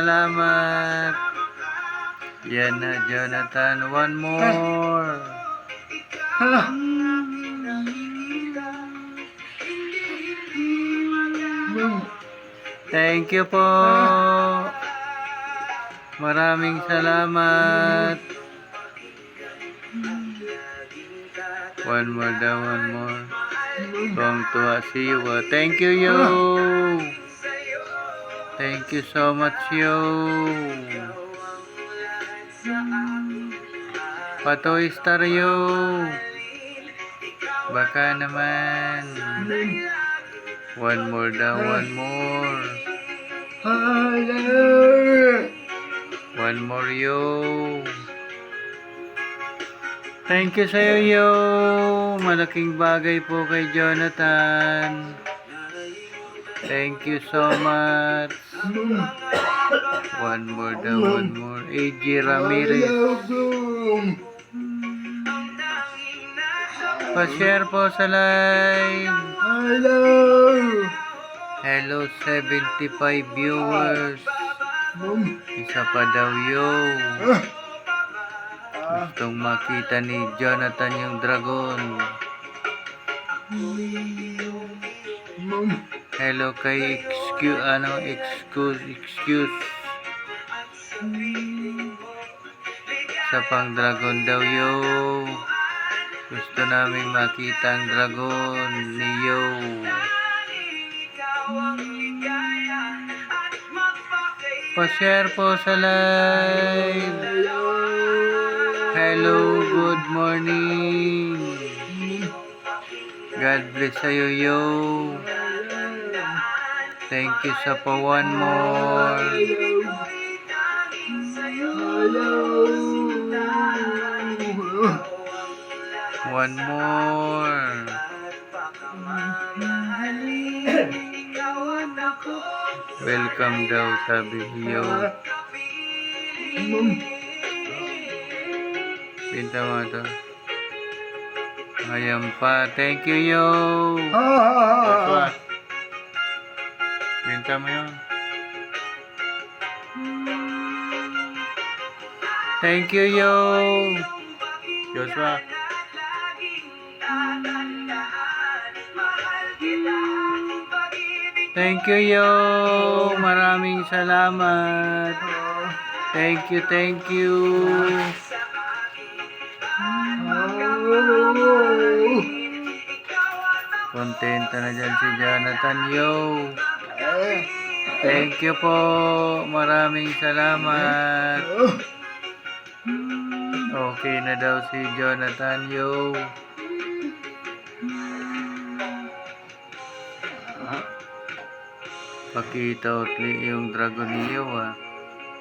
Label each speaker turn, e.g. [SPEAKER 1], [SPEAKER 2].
[SPEAKER 1] salamat. Yan na, Jonathan. One more. Thank you po. Maraming salamat. One more daw, one more. Tuwang-tuwa si you. Thank you, yo. Thank you so much, yo. Patoy Star, yo. Baka naman. One more daw, one more. One more, yo. Thank you sa'yo, yo. Malaking bagay po kay Jonathan. Thank you so much. One more daw, one more. AJ Ramirez. Pa-share po sa live. Hello, 75 viewers. Isa pa daw, yo. Gustong makita ni Jonathan yung dragon. Hello kay excuse. Sa pang dragon daw, yo. Gusto namin makita ang dragon ni yo. Pa-share po sa live. Hello, good morning. God bless sa'yo, yo. Thank you sa pa one more. One more. Welcome daw, sabi yo. Pinta mo ito. Ayan pa. Thank you, yo. Joshua. Pinta mo yun. Thank you, yo. Joshua. Thank you, yo. Maraming salamat. Thank you, thank you. Kontento na dyan si Jonathan, yo. Thank you po. Maraming salamat. Okay na daw si Jonathan, yo. Pakita ulit yung dragon niyo, ah.